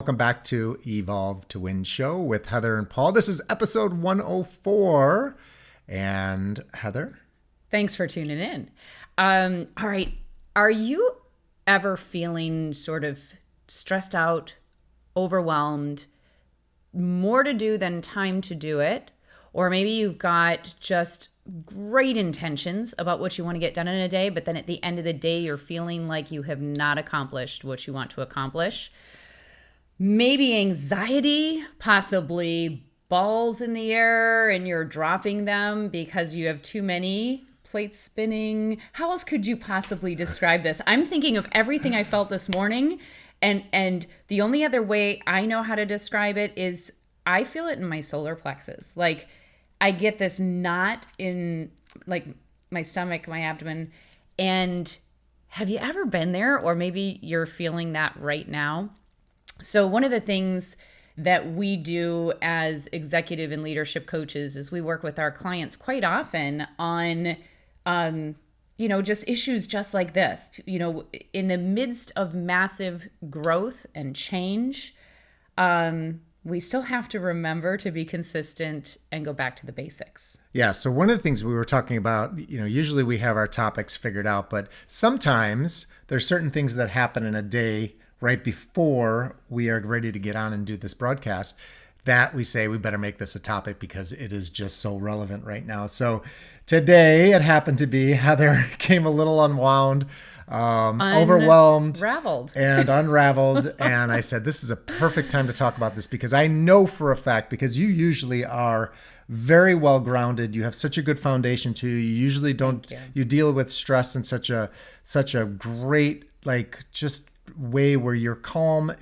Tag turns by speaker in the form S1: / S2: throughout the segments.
S1: Welcome back to Evolve to Win show with Heather and Paul. This is episode 104. And Heather?
S2: Thanks for tuning in. All right. Are you ever feeling sort of stressed out, overwhelmed, more to do than time to do it? Or maybe you've got just great intentions about what you want to get done in a day, but then at the end of the day, you're feeling like you have not accomplished what you want to accomplish. Maybe anxiety, possibly balls in the air and you're dropping them because you have too many plates spinning. How else could you possibly describe this? I'm thinking of everything I felt this morning, and the only other way I know how to describe it is I feel it in my solar plexus. Like I get this knot in like my stomach, my abdomen. And have you ever been there, or maybe you're feeling that right now? So one of the things that we do as executive and leadership coaches is we work with our clients quite often on, just issues just like this. In the midst of massive growth and change, we still have to remember to be consistent and go back to the basics.
S1: Yeah, so one of the things we were talking about, usually we have our topics figured out, but sometimes there's certain things that happen in a day right before we are ready to get on and do this broadcast that we say we better make this a topic because it is just so relevant right now. So today it happened to be Heather came a little unwound, overwhelmed, and unraveled. And I said, this is a perfect time to talk about this because I know for a fact, because you usually are very well grounded. You have such a good foundation too. You usually don't, you deal with stress in such a great, just way where you're calm,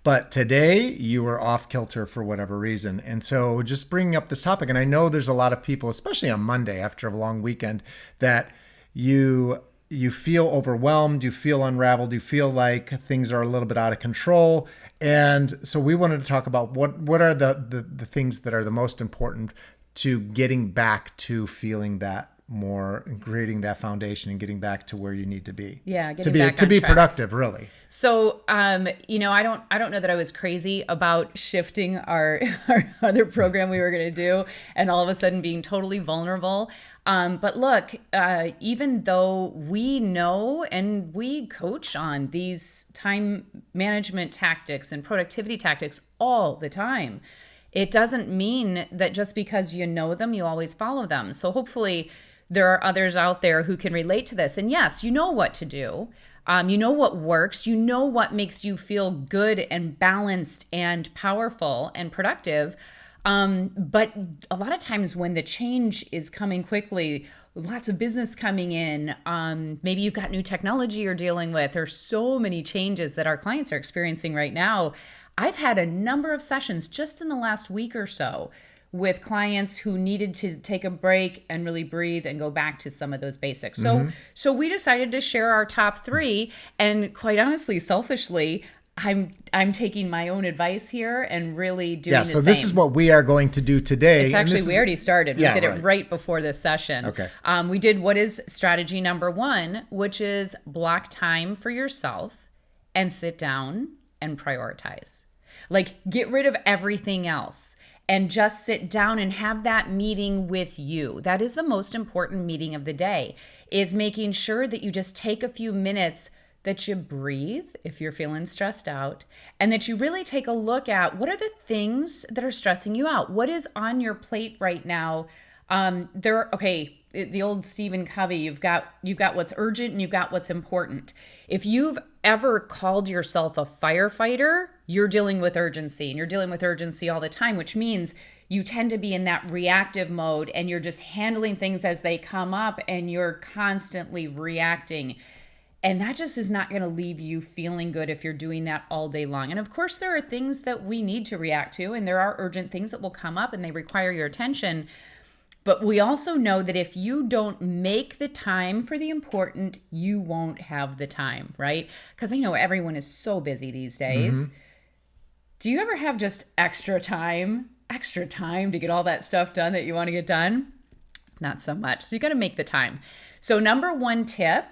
S1: but today you were off kilter for whatever reason. And so just bringing up this topic, and I know there's a lot of people, especially on Monday after a long weekend, that you feel overwhelmed, you feel unraveled, you feel like things are a little bit out of control. And so we wanted to talk about what are the things that are the most important to getting back to feeling that more, and creating that foundation and getting back to where you need to be.
S2: Yeah,
S1: to be productive, really.
S2: So, I don't know that I was crazy about shifting our other program we were going to do, and all of a sudden being totally vulnerable. But look, even though we know and we coach on these time management tactics and productivity tactics all the time, it doesn't mean that just because you know them, you always follow them. So hopefully there are others out there who can relate to this. And yes, you know what to do. You know what works. You know what makes you feel good and balanced and powerful and productive. But a lot of times when the change is coming quickly, lots of business coming in, maybe you've got new technology you're dealing with. There's so many changes that our clients are experiencing right now. I've had a number of sessions just in the last week or so with clients who needed to take a break and really breathe and go back to some of those basics. So we decided to share our top three, and quite honestly, selfishly, I'm taking my own advice here and really doing the same.
S1: This is what we are going to do today.
S2: It's actually, we already started. We did it right before this session.
S1: Okay.
S2: We did what is strategy number one, which is block time for yourself and sit down and prioritize. Like, get rid of everything else and just sit down and have that meeting with you. That is the most important meeting of the day, is making sure that you just take a few minutes, that you breathe if you're feeling stressed out, and that you really take a look at what are the things that are stressing you out. What is on your plate right now? The old Stephen Covey, you've got what's urgent and you've got what's important. If you've ever called yourself a firefighter, you're dealing with urgency, and you're dealing with urgency all the time, which means you tend to be in that reactive mode and you're just handling things as they come up and you're constantly reacting. And that just is not going to leave you feeling good if you're doing that all day long. And of course, there are things that we need to react to, and there are urgent things that will come up and they require your attention. But we also know that if you don't make the time for the important, you won't have the time, right? Because I know everyone is so busy these days. Mm-hmm. Do you ever have just extra time to get all that stuff done that you want to get done? Not so much. So you got to make the time. So number one tip,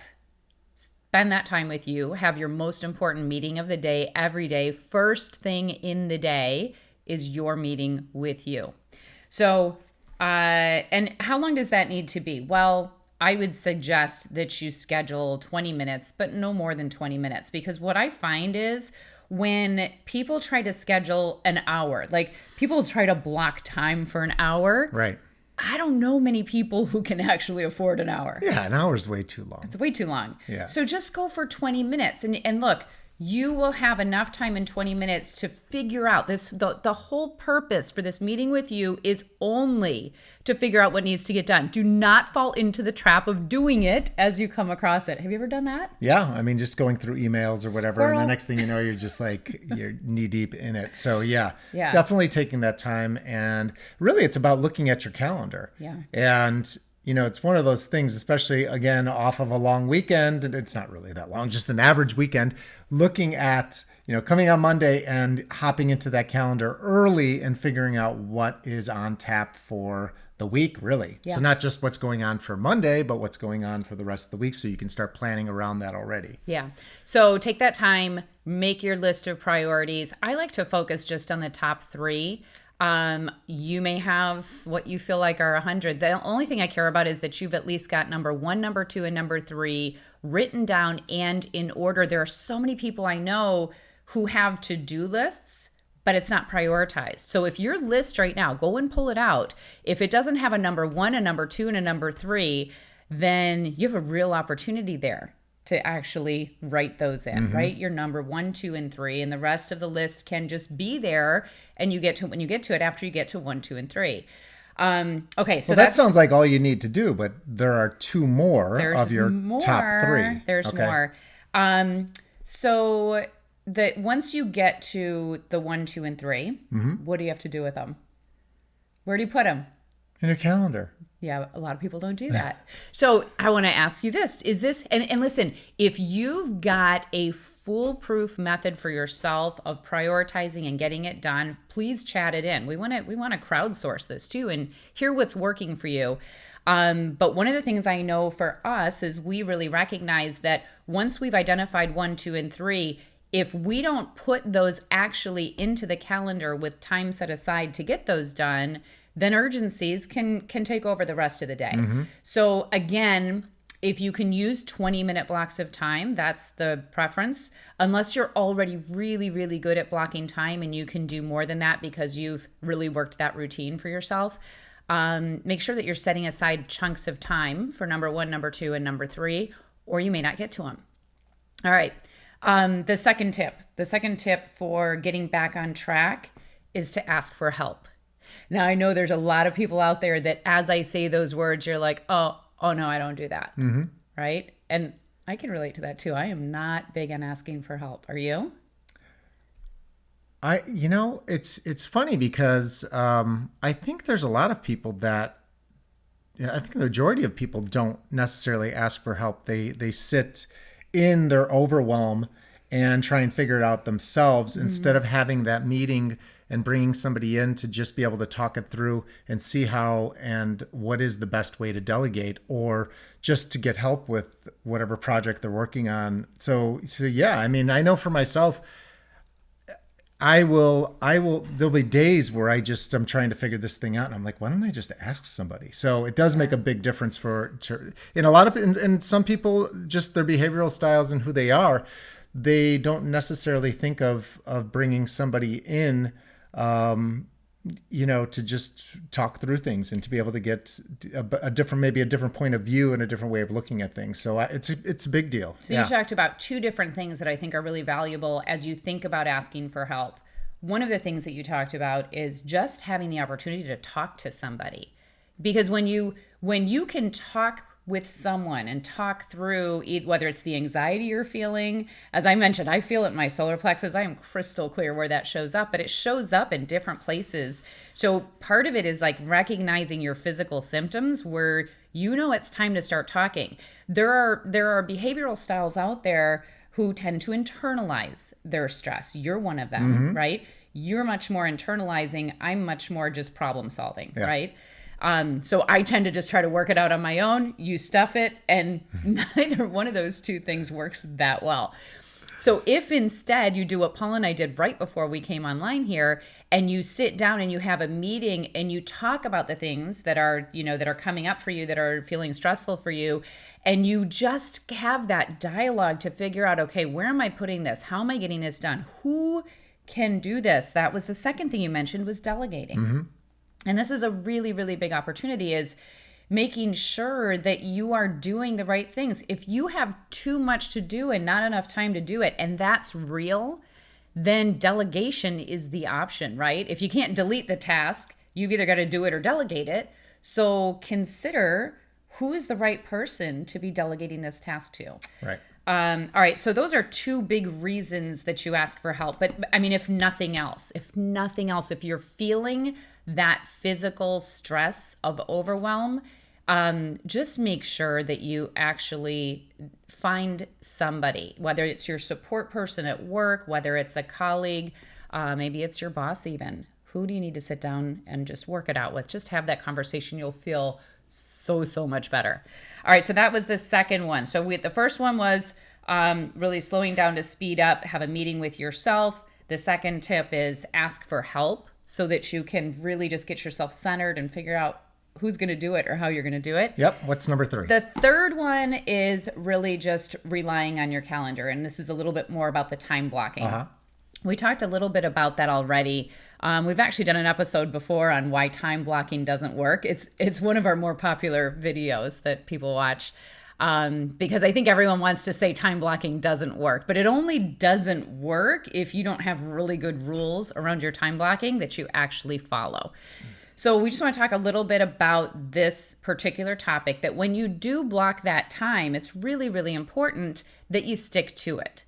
S2: spend that time with you, have your most important meeting of the day every day. First thing in the day is your meeting with you. So, and how long does that need to be? Well, I would suggest that you schedule 20 minutes, but no more than 20 minutes, because what I find is when people try to schedule an hour, like people try to block time for an hour.
S1: Right.
S2: I don't know many people who can actually afford an hour.
S1: Yeah, an hour is way too long.
S2: It's way too long.
S1: Yeah.
S2: So just go for 20 minutes. And look, you will have enough time in 20 minutes to figure out this. The whole purpose for this meeting with you is only to figure out what needs to get done. Do not fall into the trap of doing it as you come across it. Have you ever done that?
S1: Yeah. I mean, just going through emails or whatever.
S2: Squirrel.
S1: And the next thing you know, you're just like, you're knee deep in it. So
S2: Yeah.
S1: definitely taking that time. And really, it's about looking at your calendar.
S2: Yeah.
S1: And it's one of those things, especially again, off of a long weekend, and it's not really that long, just an average weekend, looking at, coming on Monday and hopping into that calendar early and figuring out what is on tap for the week, really.
S2: Yeah.
S1: So not just what's going on for Monday, but what's going on for the rest of the week. So you can start planning around that already.
S2: Yeah. So take that time, make your list of priorities. I like to focus just on the top 3. You may have what you feel like are 100. The only thing I care about is that you've at least got number 1, number 2, and number 3 written down and in order. There are so many people I know who have to-do lists, but it's not prioritized. So if your list right now, go and pull it out. If it doesn't have a number 1, a number 2, and a number 3, then you have a real opportunity there to actually write those in, right? Your number 1, 2, and 3, and the rest of the list can just be there, and you get to it when you get to it after you get to 1, 2, and 3. Okay, so
S1: that sounds like all you need to do, but there are 2 more of your top 3.
S2: There's more. So that once you get to the 1, 2, and 3, what do you have to do with them? Where do you put them?
S1: In your calendar.
S2: Yeah, a lot of people don't do that. So I want to ask you this. Is this, and listen, if you've got a foolproof method for yourself of prioritizing and getting it done, please chat it in. We want to crowdsource this too and hear what's working for you. But one of the things I know for us is we really recognize that once we've identified 1, 2, and 3, if we don't put those actually into the calendar with time set aside to get those done, then urgencies can take over the rest of the day. So again, if you can use 20-minute blocks of time, that's the preference. Unless you're already really, really good at blocking time and you can do more than that because you've really worked that routine for yourself, make sure that you're setting aside chunks of time for number 1, number 2, and number 3, or you may not get to them. All right. The second tip for getting back on track is to ask for help. Now, I know there's a lot of people out there that as I say those words, you're like, oh no, I don't do that. Right? And I can relate to that too. I am not big on asking for help. Are you?
S1: It's funny because I think there's a lot of people that, I think the majority of people don't necessarily ask for help. They sit in their overwhelm and try and figure it out themselves instead of having that meeting and bringing somebody in to just be able to talk it through and see how and what is the best way to delegate or just to get help with whatever project they're working on. So yeah, I mean, I know for myself, there'll be days where I'm trying to figure this thing out and I'm like, why don't I just ask somebody? So it does make a big difference in a lot of, and some people, just their behavioral styles and who they are, they don't necessarily think of bringing somebody in, to just talk through things and to be able to get a different point of view and a different way of looking at things. So it's a big deal.
S2: So you talked about 2 different things that I think are really valuable as you think about asking for help. One of the things that you talked about is just having the opportunity to talk to somebody. Because when you can talk with someone and talk through whether it's the anxiety you're feeling, as I mentioned, I feel it in my solar plexus. I am crystal clear where that shows up, but it shows up in different places. So part of it is like recognizing your physical symptoms where it's time to start talking. There are behavioral styles out there who tend to internalize their stress. You're one of them, right? You're much more internalizing. I'm much more just problem solving, right? So I tend to just try to work it out on my own. You stuff it, and neither one of those two things works that well. So if instead you do what Paul and I did right before we came online here, and you sit down and you have a meeting and you talk about the things that are, that are coming up for you, that are feeling stressful for you, and you just have that dialogue to figure out, okay, where am I putting this? How am I getting this done? Who can do this? That was the second thing you mentioned, was delegating. And this is a really, really big opportunity, is making sure that you are doing the right things. If you have too much to do and not enough time to do it, and that's real, then delegation is the option, right? If you can't delete the task, you've either got to do it or delegate it. So consider who is the right person to be delegating this task to.
S1: Right.
S2: All right. So those are two big reasons that you ask for help. But I mean, if nothing else, if you're feeling that physical stress of overwhelm, just make sure that you actually find somebody, whether it's your support person at work, whether it's a colleague, maybe it's your boss even. Who do you need to sit down and just work it out with? Just have that conversation. You'll feel so much better. All right, so that was the second one. So the first one was really slowing down to speed up, have a meeting with yourself. The second tip is ask for help so that you can really just get yourself centered and figure out who's going to do it or how you're going to do it.
S1: Yep. What's number 3?
S2: The third one is really just relying on your calendar. And this is a little bit more about the time blocking. We talked a little bit about that already. We've actually done an episode before on why time blocking doesn't work. It's one of our more popular videos that people watch, because I think everyone wants to say time blocking doesn't work, but it only doesn't work if you don't have really good rules around your time blocking that you actually follow. So we just want to talk a little bit about this particular topic, that when you do block that time, it's really, really important that you stick to it.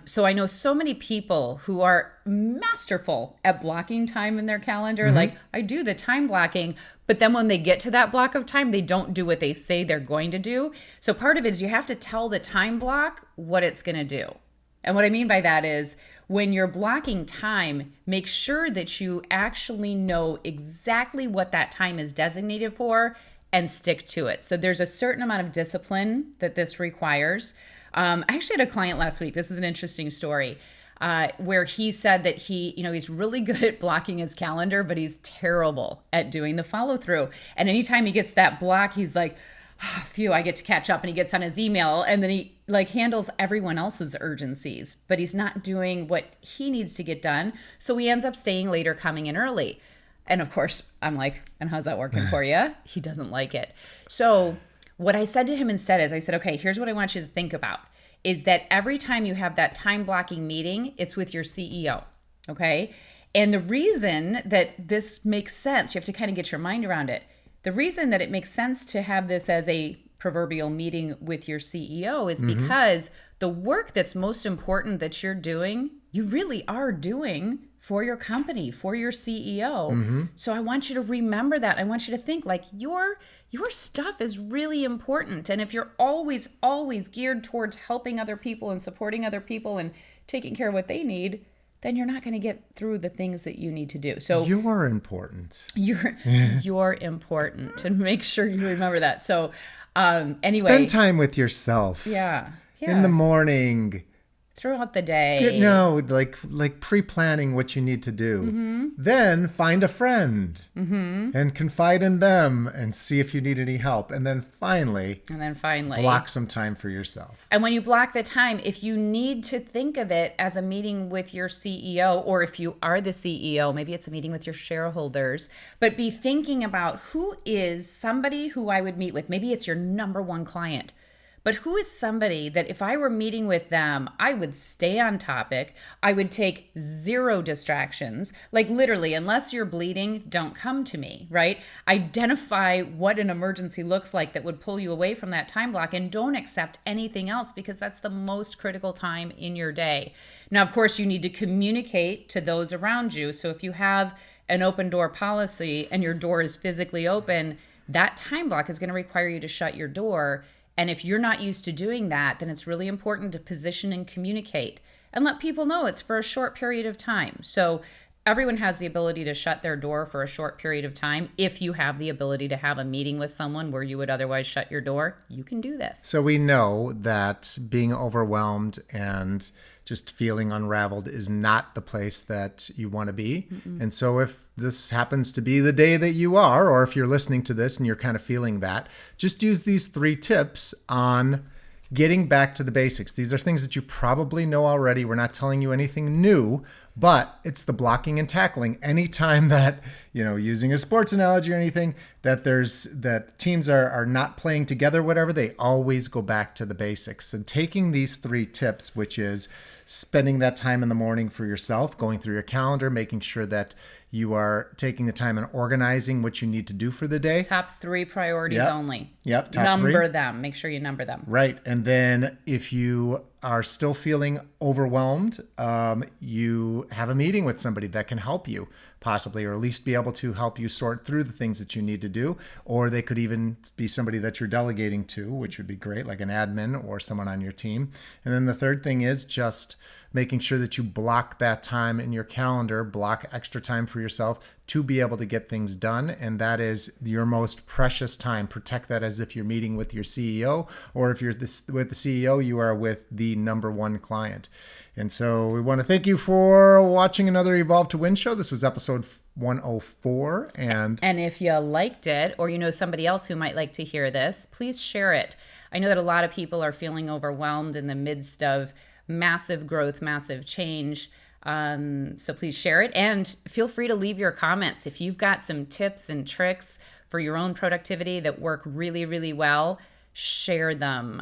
S2: So I know so many people who are masterful at blocking time in their calendar. Like, I do the time blocking, but then when they get to that block of time, they don't do what they say they're going to do. So part of it is you have to tell the time block what it's going to do. And what I mean by that is, when you're blocking time, make sure that you actually know exactly what that time is designated for and stick to it. So there's a certain amount of discipline that this requires. I actually had a client last week. This is an interesting story, where he said that he's really good at blocking his calendar, but he's terrible at doing the follow through. And anytime he gets that block, he's like, phew, I get to catch up. And he gets on his email, and then he handles everyone else's urgencies, but he's not doing what he needs to get done. So he ends up staying later, coming in early. And of course, I'm like, and how's that working for you? He doesn't like it. So what I said to him instead is, I said, okay, here's what I want you to think about, is that every time you have that time blocking meeting, it's with your CEO. Okay. And the reason that this makes sense, you have to kind of get your mind around it. The reason that it makes sense to have this as a proverbial meeting with your CEO is because the work that's most important that you're doing, you really are doing for your company, for your CEO. So I want you to remember that. I want you to think like your stuff is really important. And if you're always geared towards helping other people and supporting other people and taking care of what they need, then you're not going to get through the things that you need to do. So
S1: you're important.
S2: You're important, and make sure you remember that. So anyway,
S1: spend time with yourself.
S2: Yeah.
S1: In the morning.
S2: Throughout the day.
S1: Like pre-planning what you need to do. Then find a friend and confide in them and see if you need any help. And then finally block some time for yourself.
S2: And when you block the time, if you need to think of it as a meeting with your CEO, or if you are the CEO, maybe it's a meeting with your shareholders, but be thinking about who is somebody who I would meet with. Maybe it's your number one client. But who is somebody that if I were meeting with them, I would stay on topic, I would take zero distractions, like literally, unless you're bleeding, don't come to me, right? Identify what an emergency looks like that would pull you away from that time block, and don't accept anything else, because that's the most critical time in your day. Now, of course, you need to communicate to those around you. So if you have an open door policy and your door is physically open, that time block is going to require you to shut your door. And if you're not used to doing that, then it's really important to position and communicate and let people know it's for a short period of time. So everyone has the ability to shut their door for a short period of time. If you have the ability to have a meeting with someone where you would otherwise shut your door, you can do this.
S1: So we know that being overwhelmed and just feeling unraveled is not the place that you want to be. And so if this happens to be the day that you are, or if you're listening to this and you're kind of feeling that, just use these 3 tips on getting back to the basics. These are things that you probably know already. We're not telling you anything new, but it's the blocking and tackling. Anytime that, using a sports analogy or anything, that teams are not playing together, whatever, they always go back to the basics. So taking these 3 tips, which is spending that time in the morning for yourself, going through your calendar, making sure that you are taking the time and organizing what you need to do for the day.
S2: Top 3 priorities only.
S1: Yep. Top
S2: number
S1: 3.
S2: them. Make sure you number them.
S1: Right. And then if you are still feeling overwhelmed, you have a meeting with somebody that can help you possibly, or at least be able to help you sort through the things that you need to do. Or they could even be somebody that you're delegating to, which would be great, like an admin or someone on your team. And then the third thing is just making sure that you block that time in your calendar, block extra time for yourself to be able to get things done. And that is your most precious time. Protect that as if you're meeting with your CEO, or if you're with the CEO, you are with the number 1 client. And so we want to thank you for watching another Evolve to Win show. This was episode 104. And
S2: if you liked it, or you know somebody else who might like to hear this, please share it. I know that a lot of people are feeling overwhelmed in the midst of massive growth, massive change. So please share it, and feel free to leave your comments. If you've got some tips and tricks for your own productivity that work really, really well, share them.